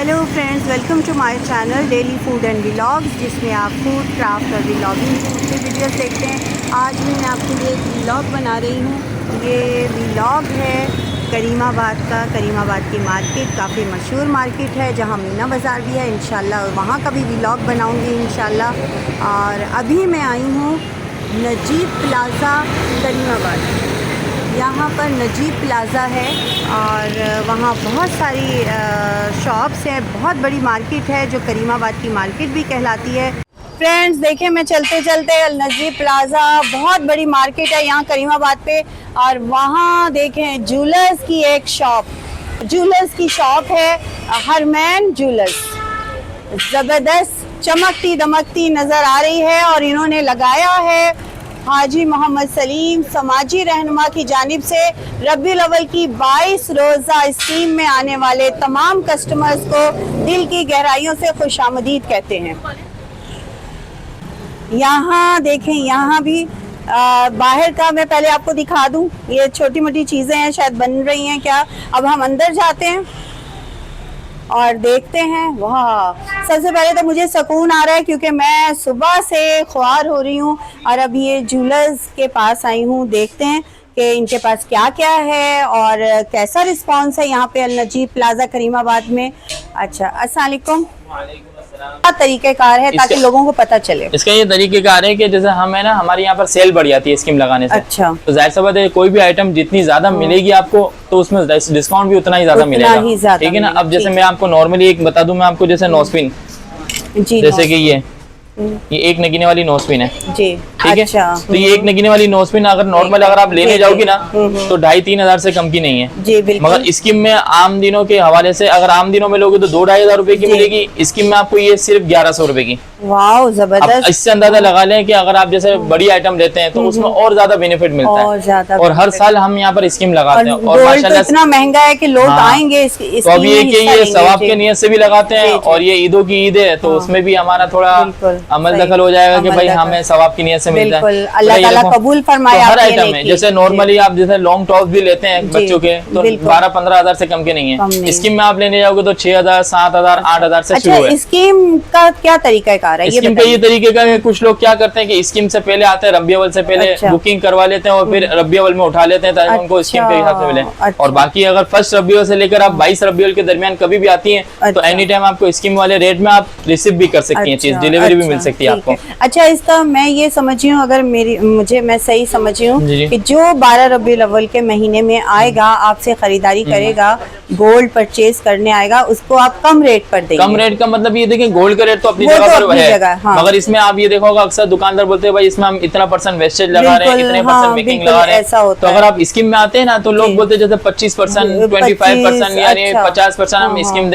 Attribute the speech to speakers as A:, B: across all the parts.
A: Hello friends, welcome to my channel daily food and vlogs, जिसमें आप food craft और vlogging की मुख्य वीडियोस देखते हैं। आज मैं आपके लिए एक व्लॉग बना रही हूँ। ये व्लॉग है करीमाबाद का। करीमाबाद की मार्केट काफ़ी मशहूर मार्केट है, जहाँ मीना बाज़ार भी है। इंशाल्लाह वहाँ का भी व्लॉग बनाऊँगी इंशाल्लाह। और अभी मैं आई हूँ नजीब प्लाज़ा करीमाबाद। यहाँ पर नजीब प्लाज़ा है और वहाँ बहुत सारी शॉप्स हैं। बहुत बड़ी मार्केट है जो करीमाबाद की मार्केट भी कहलाती है। फ्रेंड्स देखें, मैं चलते चलते नजीब प्लाज़ा, बहुत बड़ी मार्केट है यहाँ करीमाबाद पे। और वहाँ देखें ज्वेलर्स की एक शॉप, ज्वेलर्स की शॉप है हरमैन ज्वेलर्स। ज़बरदस्त चमकती दमकती नज़र आ रही है और इन्होंने लगाया है हाजी मोहम्मद सलीम समाजी रहनुमा की जानिब से रबीउल अव्वल की 22 रोज़ा स्कीम में आने वाले तमाम कस्टमर्स को दिल की गहराइयों से खुशामदीद कहते हैं। यहाँ देखें, यहाँ भी बाहर का मैं पहले आपको दिखा दूं। ये छोटी मोटी चीज़ें हैं, शायद बन रही हैं क्या। अब हम अंदर जाते हैं और देखते हैं। वाह, सबसे पहले तो मुझे सुकून आ रहा है क्योंकि मैं सुबह से ख्वार हो रही हूँ और अब ये ज्वेलर्स के पास आई हूँ। देखते हैं कि इनके पास क्या क्या है और कैसा रिस्पांस है यहाँ पे नजीब प्लाज़ा करीमाबाद में। अच्छा, अस्सलाम वालेकुम। क्या तरीक़ेकार है ताकि लोगों को पता चले?
B: इसका ये तरीक़ेकार है कि जैसे हमें ना हमारे यहाँ पर सेल बढ़ जाती है स्कीम लगाने से। अच्छा। तो जाहिर सा बात है, कोई भी आइटम जितनी ज्यादा मिलेगी आपको तो उसमें डिस्काउंट भी उतना ही ज्यादा मिलेगा। ठीक है ना। अब जैसे मैं आपको नॉर्मली एक बता दूं, मैं आपको जैसे नोस्पिन, जैसे कि ये एक नगीने वाली नोस्पिन है जी। ठीक है। तो ये एक नगीने वाली नोस्पिन अगर नॉर्मल अगर आप लेने जाओगी ना तो 2,500-3 हजार से कम की नहीं है जी, बिल्कुल। मगर स्कीम में आम दिनों के हवाले से अगर आम दिनों में लोगे तो 2-2.5 हजार रुपए की मिलेगी। स्कीम में आपको ये सिर्फ 1100 रुपए की। वाह, जबरदस्त। इससे अंदाजा लगा लें कि अगर आप जैसे बड़ी आइटम लेते हैं तो उसमें और ज्यादा बेनिफिट मिलता है। और हर साल हम यहाँ पर स्कीम लगाते हैं और माशाल्लाह
A: इतना महंगा है कि लोग आएंगे।
B: तो अब ये सवाब के नियत से भी लगाते हैं और ये ईदों की ईद है तो उसमें भी हमारा थोड़ा अमल दखल हो जाएगा कि भाई हमें सवाब की नियत से मिलता है।
A: अल्लाह ताला कबूल फरमाए।
B: हर आइटम है, जैसे नॉर्मली आप जैसे लॉन्ग टॉप भी लेते हैं बच्चों के तो 12-15 हजार से कम के नहीं है। स्कीम में आप लेने जाओगे तो 6 हजार, 7 हजार, 8 हजार से शुरू है।
A: स्कीम का क्या तरीका है?
B: स्कीम का ये तरीके का है, कुछ लोग क्या करते हैं कि स्कीम से पहले आते हैं, रबी अव्वल से पहले बुकिंग करवा लेते हैं और फिर रबी अव्वल में उठा लेते हैं ताकि उनको स्कीम के हिसाब से मिले। और बाकी अगर फर्स्ट रबी अव्वल से लेकर आप 22 रबी अव्वल के दरमियान कभी भी आती है तो एनी टाइम आपको स्कीम वाले रेट में आप रिसीव भी कर सकती है, चीज डिलीवरी भी मिल सकती है आपको।
A: अच्छा, इसका मैं ये समझी हूँ, अगर मैं सही समझी हूँ कि जो 12 रबीउल अव्वल के महीने में आएगा, आपसे खरीदारी करेगा, गोल्ड परचेज करने आएगा, उसको आप कम रेट पर देंगे।
B: कम रेट का मतलब ये देखिए, गोल्ड का रेट तो अपनी जगह पर है, मगर इसमें आप ये देखोगे अक्सर दुकानदार बोलते हैं भाई इसमें हम इतना % वेस्टेज लगा रहे हैं, इतने % मेकिंग लगा रहे हैं। तो अगर आप स्कीम में आते हैं ना तो लोग बोलते हैं जैसे 25%, 25% यानी 50% हम स्कीम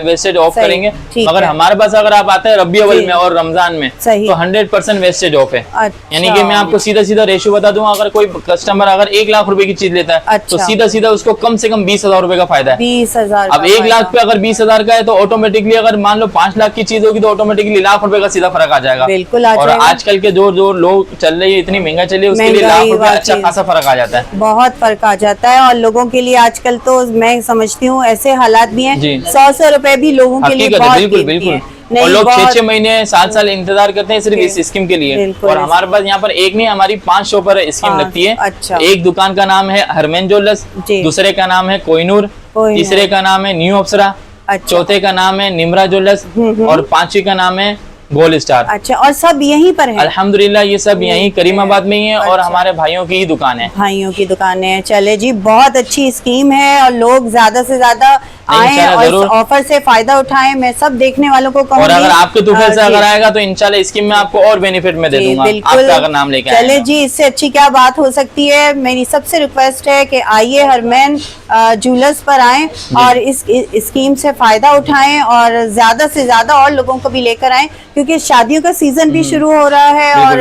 B: वेस्टेज ऑफ करेंगे। मगर हमारे पास अगर आप आते हैं रबी अव्वल में और रमजान में तो 100% वेस्टेज ऑफ है। यानी कि मैं आपको सीधा सीधा रेशियो बता दूं, अगर कोई कस्टमर अगर 1 लाख रुपए की चीज लेता है तो सीधा सीधा उसको कम से कम 20,000 रुपए का फायदा है।
A: 20,000।
B: अब 1 लाख पे अगर 20,000 का है तो ऑटोमेटिकली अगर मान लो 5 लाख की चीज होगी तो ऑटोमेटिकली लाख रुपए का सीधा फर्क आ जाएगा।
A: बिल्कुल।
B: और आजकल के जो लोग चल रही है, इतनी महंगा चल रही है, उसके लिए लाख रुपए अच्छा खासा फर्क आ जाता है।
A: बहुत फर्क आ जाता है और लोगों के लिए आजकल तो मैं समझती हूँ ऐसे हालात भी हैं, 100 रुपए भी लोगों के लिए
B: बिल्कुल बिल्कुल। और लोग 6-6 महीने 7 इंतजार करते हैं सिर्फ इस स्कीम के लिए। और हमारे पास यहाँ पर एक नहीं, हमारी 5 शॉप पर स्कीम लगती है। अच्छा। एक दुकान का नाम है हरमैन ज्वेलर्स, दूसरे का नाम है कोहिनूर, तीसरे का नाम है न्यू अप्सरा, चौथे का नाम है निमरा ज्वेलर्स और 5वीं का नाम है गोल्ड स्टार।
A: अच्छा, और सब यहीं पर है?
B: अल्हम्दुलिल्लाह ये सब यहीं करीमाबाद में ही है। और हमारे भाइयों की ही दुकान है। भाइयों
A: की दुकान है। चले जी, बहुत अच्छी स्कीम है और लोग ज्यादा से ज्यादा आए और ऑफर से फायदा उठाएं। मैं सब देखने वालों को कहूंगी।
B: और अगर आपके तुफैल से अगर आएगा तो इंशाल्लाह स्कीम में आपको और बेनिफिट में दे दूंगा आपका अगर नाम लेके।
A: चले जी, इससे अच्छी क्या बात हो सकती है। मेरी सबसे रिक्वेस्ट है कि आइए हरमैन ज्वेलर्स पर आएं और इस स्कीम से फायदा उठाएं और ज्यादा से ज्यादा और लोगों को भी लेकर आएं, क्योंकि शादियों का सीजन भी शुरू हो रहा है और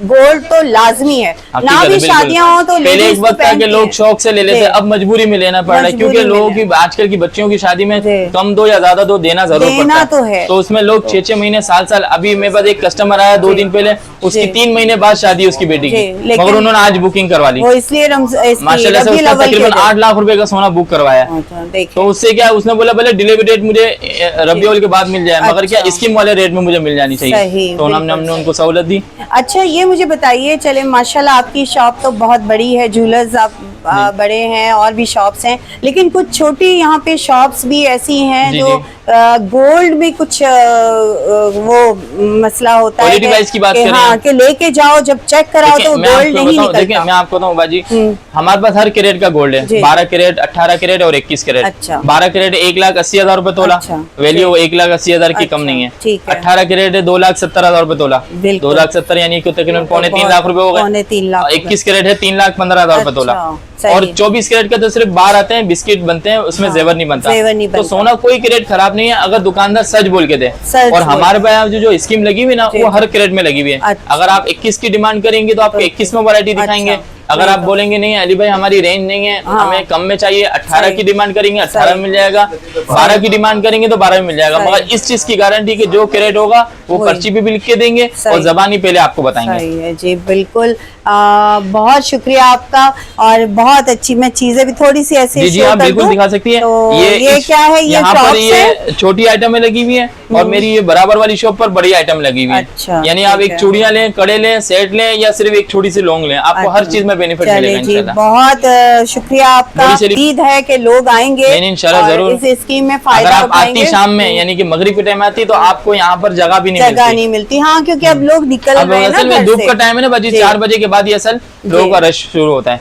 A: गोल्ड तो लाजमी है। ना भी शादियां हो तो
B: पहले एक वक्त था कि लोग शौक से ले लेते, अब मजबूरी में लेना पड़ रहा है क्योंकि लोगों की आजकल की बच्चियों की शादी में कम दो या ज्यादा दो देना जरूर पड़ता है। तो उसमें लोग 6-6 महीने साल अभी मेरे पास एक कस्टमर आया 2 दिन पहले, उसकी 3 महीने बाद शादी उसकी बेटी की, मगर उन्होंने आज बुकिंग करवा ली।
A: इसलिए
B: माशाल्लाह से उसने तकरीबन 8 लाख रुपए का सोना बुक करवाया। तो उससे क्या उसने बोला पहले डिलीवरी डेट मुझे रबी अव्वल के बाद मिल जाए, मगर क्या स्कीम वाले रेट में मुझे मिल जानी चाहिए, तो हमने उनको सहूलत दी।
A: अच्छा ये मुझे बताइए, चले माशाल्लाह आपकी शॉप तो बहुत बड़ी है, ज्वेलर्स आप बड़े हैं और भी शॉप्स हैं, लेकिन कुछ छोटी यहाँ पे शॉप्स भी ऐसी हैं जो गोल्ड में कुछ वो मसला होता है
B: की बात करें,
A: हाँ, कि लेके जाओ जब चेक कराओ तो गोल्ड नहीं निकलता।
B: देखिए मैं आपको बताऊं बाजी, हमारे पास हर कैरेट का गोल्ड है, 12 कैरेट, 18 कैरेट और 21 कैरेट।
A: अच्छा।
B: 12 कैरेट 1,80,000 रुपए तोला। अच्छा। वैल्यू 1,80,000 की कम नहीं है। 18 कैरेट है 2,70,000 रुपए तोला, 2,70,000 यानी कि तकरीबन 3.25 लाख रुपए हो गए। 21 कैरेट है 3,15,000 रुपए तोला, और 24 कैरेट का तो सिर्फ बार आते हैं, बिस्किट बनते हैं, उसमें जेवर नहीं बनता। तो सोना कोई कैरेट खराब नहीं है अगर दुकानदार सच बोल के दे। और हमारे पास जो स्कीम लगी हुई ना वो हर कैरेट में लगी हुई है। अगर आप 21 की डिमांड करेंगे तो आपको 21 में वैरायटी दिखाएंगे। अगर आप बोलेंगे नहीं अली भाई हमारी रेंज नहीं है, हमें कम में चाहिए, 18 की डिमांड करेंगे 18 में मिल जाएगा, 12 की डिमांड करेंगे तो 12 में मिल जाएगा। मगर इस चीज की गारंटी कि जो कैरेट होगा वो पर्ची पे भी लिख के देंगे और जबानी पहले आपको बताएंगे।
A: जी बिल्कुल, बहुत शुक्रिया आपका, और बहुत अच्छी मैं चीजें भी थोड़ी सी ऐसी
B: जी आप बिल्कुल दिखा सकती है।
A: तो ये क्या है,
B: यहाँ पर ये छोटी आइटम में लगी हुई है और मेरी ये बराबर वाली शॉप पर बड़ी आइटम लगी हुई है।
A: अच्छा,
B: यानी आप एक चूड़ियां लें, कड़े लें, सेट लें या सिर्फ एक छोटी सी लौंग लें, आपको हर चीज में बेनिफिट मिलेगा इंशाल्लाह।
A: बहुत शुक्रिया आपका, उम्मीद है कि लोग आएंगे
B: इंशाल्लाह जरूर
A: इस स्कीम में फायदा
B: आप आती शाम में यानी कि मगरिब के टाइम आती तो आपको यहाँ पर जगह भी नहीं मिलती।
A: हाँ, क्योंकि अब लोग निकल रहे हैं ना,
B: धूप का टाइम है ना बाजी, 4 बजे के बाद ये असल लोगों का रश शुरू होता है।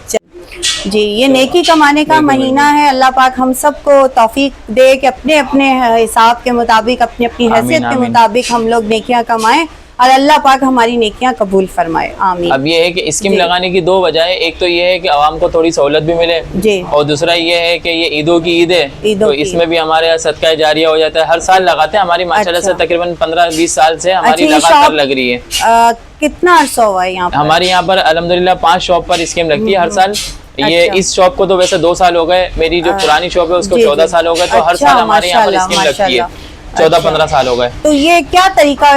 A: जी ये नेकी कमाने का महीना है, अल्लाह पाक हम सबको तौफीक दे कि अपने अपने हिसाब के मुताबिक, अपनी अपनी हैसियत के मुताबिक हम लोग नेकियां कमाएं और अल्लाह पाक हमारी नेकियां कबूल फरमाए, आमीन।
B: अब ये है कि स्कीम लगाने की 2 वजह है, एक तो ये है कि आवाम को थोड़ी सहूलत भी मिले जी, और दूसरा ये है कि ये ईदों की ईद है तो इसमें भी हमारे यहाँ सदका जारिया हो जाता है। हर साल लगाते हैं, हमारी माशाल्लाह से तकरीबन 15-20 साल से हमारी लगातार लग रही है।
A: कितना अर्सा हुआ है यहाँ पर?
B: हमारे यहाँ पर अल्हम्दुलिल्लाह 5 शॉप पर स्कीम लगती है हर साल। ये इस शॉप को तो वैसे 2 साल हो गए, मेरी जो पुरानी शॉप है उसको 14 साल हो गए, तो हर साल हमारे यहाँ पर स्कीम लगती है। 14-15 साल हो गए।
A: तो ये क्या तरीका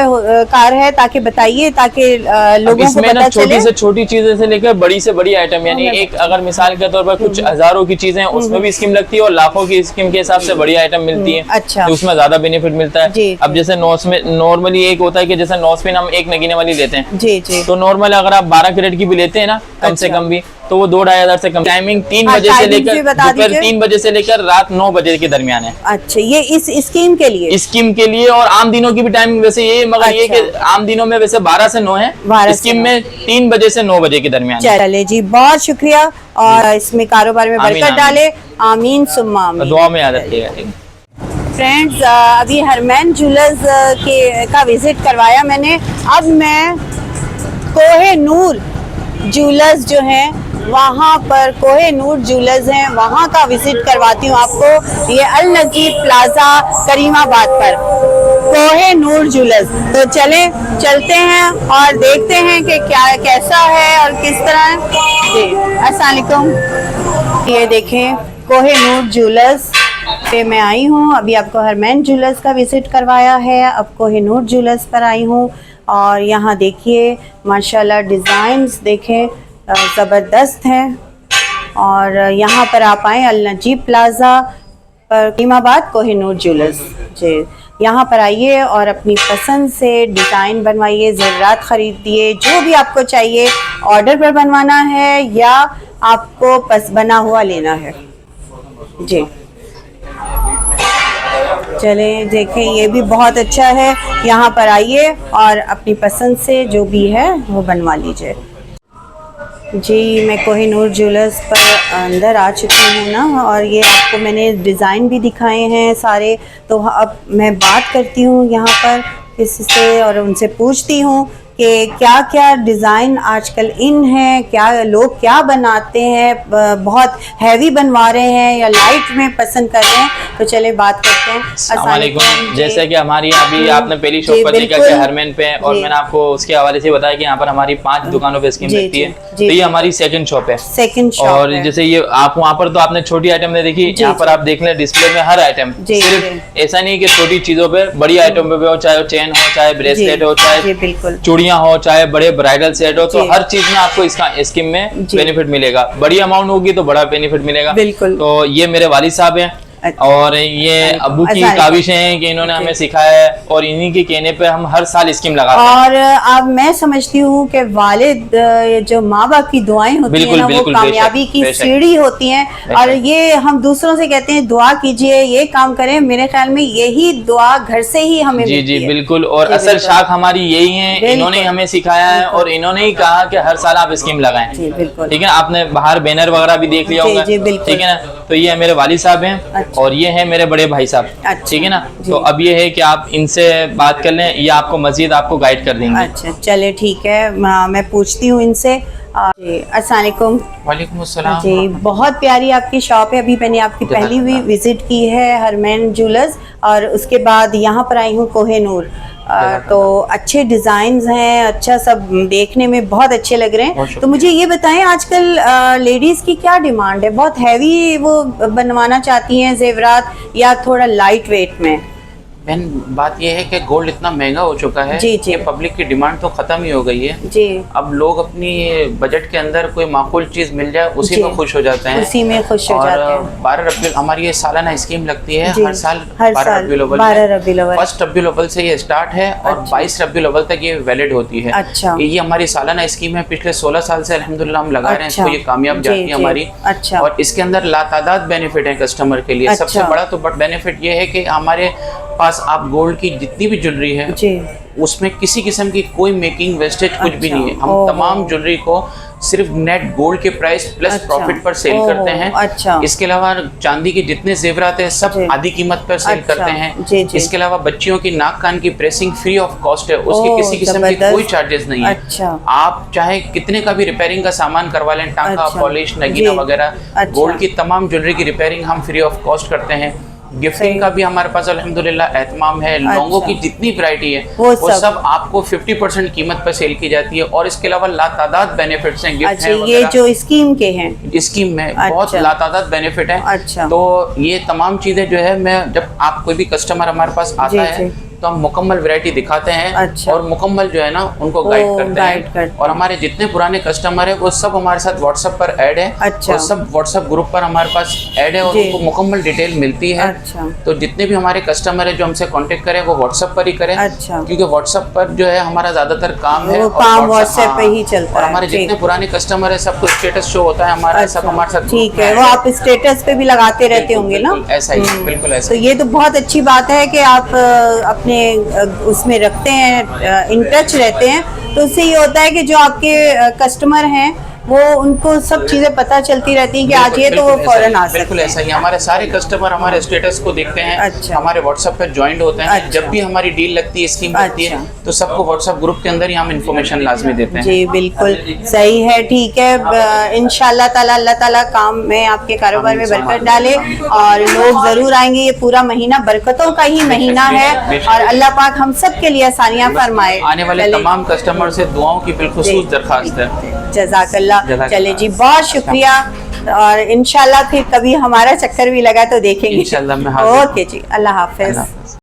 A: कार है, ताकि बताइए ताकि लोगों को पता चले।
B: छोटी से छोटी चीजें से लेकर बड़ी से बड़ी आइटम, यानी एक अगर मिसाल के तौर पर कुछ हजारों की चीजें उसमें भी स्कीम लगती है और लाखों की स्कीम के हिसाब से बड़ी आइटम मिलती है।
A: अच्छा,
B: तो उसमें ज्यादा बेनिफिट मिलता है। अब जैसे नॉर्मली एक होता है कि जैसे नोस्पिन हम 1 नगीने वाली लेते हैं
A: जी जी,
B: तो नॉर्मल अगर आप 12 कैरेट की भी लेते हैं ना कम से कम भी, तो वो 2-2,500 से कम। टाइमिंग 3 बजे से लेकर दोपहर 3 बजे से लेकर रात 9 बजे के दरमियान है।
A: अच्छा, ये इस स्कीम के लिए
B: और आम दिनों की भी टाइमिंग वैसे ये, मगर ये कि आम दिनों में वैसे 12 से 9 है, स्कीम में 3 बजे से 9 बजे के दरमियान।
A: चले जी, बहुत शुक्रिया, और इसमें कारोबार में बरकत डाले, आमीन सुम्मा आमीन,
B: दुआ में याद रखिएगा।
A: फ्रेंड्स, अभी हरमैन ज्वेलर्स का विजिट करवाया मैंने। अब मैं कोहे नूर ज्वेलर्स जो है वहाँ पर, कोहे नूर ज्वेलर्स हैं वहाँ का विजिट करवाती हूँ आपको। ये अल नजीब प्लाजा करीमाबाद पर कोहे नूर ज्वेलर्स। तो चलते हैं और देखते हैं कि क्या कैसा है और किस तरह जी। अस्सलाम वालेकुम, ये देखें कोहे नूर ज्वेलर्स पे मैं आई हूँ। अभी आपको हरमैन ज्वेलर्स का विजिट करवाया है, अब कोहे नूर ज्वेलर्स पर आई हूँ। और यहाँ देखिए माशाल्लाह डिज़ाइंस देखें ज़बरदस्त हैं। और यहाँ पर आप आएँ अल नजीब प्लाज़ा पर करीमाबाद कोहे नूर ज्वेलर्स जी, यहाँ पर आइए और अपनी पसंद से डिज़ाइन बनवाइए, ज़ेवरात ख़रीदिए, जो भी आपको चाहिए ऑर्डर पर बनवाना है या आपको बना हुआ लेना है जी। चलें देखें, ये भी बहुत अच्छा है, यहाँ पर आइए और अपनी पसंद से जो भी है वो बनवा लीजिए जी। मैं कोहे नूर ज्वेलर्स पर अंदर आ चुकी हूँ ना, और ये आपको मैंने डिज़ाइन भी दिखाए हैं सारे। तो अब मैं बात करती हूँ यहाँ पर किसी से और उनसे पूछती हूँ कि क्या क्या डिज़ाइन आजकल इन है, क्या लोग क्या बनाते हैं, बहुत हैवी बनवा रहे हैं या लाइट में पसंद कर रहे हैं। तो चले बात करते हैं। अस्सलाम वालेकुम।
B: जैसे कि हमारी अभी आपने पहली शॉप पर देखा कि हरमैन पे, और मैंने आपको उसके हवाले से बताया कि यहाँ पर हमारी 5 दुकानों पे स्कीम लगती है। तो ये हमारी सेकंड शॉप है।
A: सेकंड शॉप
B: और जैसे ये आप वहाँ पर तो आपने छोटी आइटम ने देखी, यहाँ पर आप देख लें डिस्प्ले में हर आइटम, सिर्फ ऐसा नहीं कि छोटी चीजों पे, बड़ी आइटम पे हो, चाहे चेन हो, चाहे ब्रेसलेट हो, चाहे चूड़ियां हो, चाहे बड़े ब्राइडल सेट हो, तो हर चीज में आपको इसका स्कीम में बेनिफिट मिलेगा। बड़ी अमाउंट होगी तो बड़ा बेनिफिट मिलेगा। तो ये मेरे वालिद साहब हैं और ये अब्बू की काविशें हैं कि इन्होंने हमें सिखाया है, और इन्हीं के कहने पे हम हर साल स्कीम लगाते हैं।
A: और अब मैं समझती हूँ कि वालिद जो माँ बाप की दुआएं होती हैं ना, वो कामयाबी की सीढ़ी होती हैं। और ये हम दूसरों से कहते हैं दुआ कीजिए, ये काम करें, मेरे ख्याल में यही दुआ घर से ही हमें
B: जी जी बिल्कुल। और असल शाख हमारी यही है, इन्होंने हमें सिखाया है और इन्होंने ही कहा कि हर साल आप स्कीम लगाएं। ठीक है, आपने बाहर बैनर वगैरह भी देख लिया होगा, ठीक है ना। तो ये मेरे वालिद साहब हैं और ये है मेरे बड़े भाई साहब, ठीक है ना। तो अब ये है कि आप इनसे बात कर लें, ये आपको मजीद आपको गाइड कर देंगे।
A: अच्छा चले ठीक है, मैं पूछती हूँ इनसे। अस्सलाम वालेकुम।
B: वालेकुम अस्सलाम
A: जी, बहुत प्यारी आपकी शॉप है। अभी मैंने आपकी पहली भी विजिट की है हरमैन ज्वेलर्स, और उसके बाद यहाँ पर आई हूँ कोहिनूर। तो अच्छे डिजाइन्स हैं, अच्छा सब देखने में बहुत अच्छे लग रहे हैं। तो मुझे ये बताएं आजकल लेडीज की क्या डिमांड है? बहुत हैवी वो बनवाना चाहती हैं जेवरात, या थोड़ा लाइट वेट में?
C: बहन बात यह है कि गोल्ड इतना महंगा हो चुका है कि पब्लिक की डिमांड तो खत्म ही हो गई है
A: जी।
C: अब लोग अपनी बजट के अंदर कोई माकूल चीज मिल जाए उसी में खुश हो जाते हैं,
A: उसी में खुश हो जाते हैं।
C: 12 रबीउल हमारी ये सालाना स्कीम लगती है हर साल 12 रबीउल अव्वल। 1 रबीउल अव्वल से ये स्टार्ट है और 22 रबीउल अव्वल तक ये वैलिड होती है।
A: अच्छा,
C: ये हमारी सालाना स्कीम है, पिछले 16 साल से अल्हम्दुलिल्लाह हम लगा रहे हैं इसको, ये कामयाब जाती है हमारी।
A: अच्छा,
C: और इसके अंदर लातादाद बेनिफिट है कस्टमर के लिए। सबसे बड़ा तो बेनिफिट ये है कि हमारे पास आप गोल्ड की जितनी भी ज्वेलरी है उसमें किसी किस्म की कोई मेकिंग वेस्टेज कुछ भी नहीं है। हम तमाम ज्वेलरी को सिर्फ नेट गोल्ड के प्राइस प्लस प्रॉफिट पर सेल करते हैं।
A: अच्छा,
C: इसके अलावा चांदी के जितने जेवरात हैं सब आधी कीमत पर सेल करते हैं। इसके अलावा बच्चियों की नाक कान की प्रेसिंग फ्री ऑफ कॉस्ट है, उसकी किसी किस्म की कोई चार्जेस नहीं है। आप चाहे कितने का भी रिपेयरिंग का सामान करवा लें, टांका, पॉलिश, नगीना वगैरह, गोल्ड की तमाम ज्वेलरी की रिपेयरिंग हम फ्री ऑफ कॉस्ट करते हैं। गिफ्टिंग का भी हमारे पास अल्हम्दुलिल्लाह एहतमाम है। लोगों की जितनी वैरायटी है वो सब आपको 50% कीमत पर सेल की जाती है। और इसके अलावा लातादाद बेनिफिट्स हैं, गिफ्ट हैं
A: ये जो स्कीम के हैं,
C: स्कीम में बहुत लातादाद बेनिफिट है। तो ये तमाम चीजें जो है, मैं जब आप कोई भी कस्टमर हमारे पास आता है तो हम मुकम्मल वैरायटी दिखाते हैं और मुकम्मल जो है ना उनको गाइड करते हैं। और हमारे जितने पुराने कस्टमर है वो सब हमारे साथ व्हाट्सएप पर ऐड है और सब व्हाट्सएप ग्रुप पर हमारे पास ऐड है और उनको मुकम्मल डिटेल मिलती है। तो जितने भी हमारे कस्टमर है जो हमसे कांटेक्ट करें वो व्हाट्सएप पर ही करें, क्योंकि व्हाट्सएप पर जो है हमारा ज्यादातर काम है,
A: व्हाट्सएप पे ही चलता है।
C: हमारे जितने पुराने कस्टमर है सबको स्टेटस शो होता है हमारा, सब हमारे साथ।
A: ठीक है, वो आप स्टेटस पे भी लगाते रहते होंगे ना?
C: ऐसा ही, बिल्कुल ऐसा।
A: तो ये तो बहुत अच्छी बात है कि आप अपने उसमें रखते हैं, इन टच रहते हैं। तो उससे ये होता है कि जो आपके कस्टमर हैं वो उनको सब चीजें पता चलती रहती हैं कि आज ये तो वो फौरन आ सकते हैं।
C: बिल्कुल ऐसा ही, हमारे सारे कस्टमर हमारे स्टेटस को देखते हैं। हमारे व्हाट्सएप पे ज्वाइंट होते हैं। जब भी हमारी डील लगती है, स्कीम लगती है, तो सबको व्हाट्सएप ग्रुप के अंदर ही हम इंफॉर्मेशन लाजमी देते हैं।
A: जी बिल्कुल सही है, ठीक है। इंशाल्लाह ताला अल्लाह ताला काम में आपके कारोबार में बरकत डाले और लोग जरूर आएंगे। ये पूरा महीना बरकतों का ही महीना है और अल्लाह पाक हम सब के लिए आसानियाँ फरमाए।
C: आने वाले तमाम कस्टमर से दुआओं की बिलखुसूस दरखास्त है।
A: जज़ाकल्लाह। चले जी, बहुत शुक्रिया और इंशाल्लाह फिर कभी हमारा चक्कर भी लगा तो देखेंगे।
C: इंशाल्लाह।
A: ओके जी, अल्लाह हाफिज।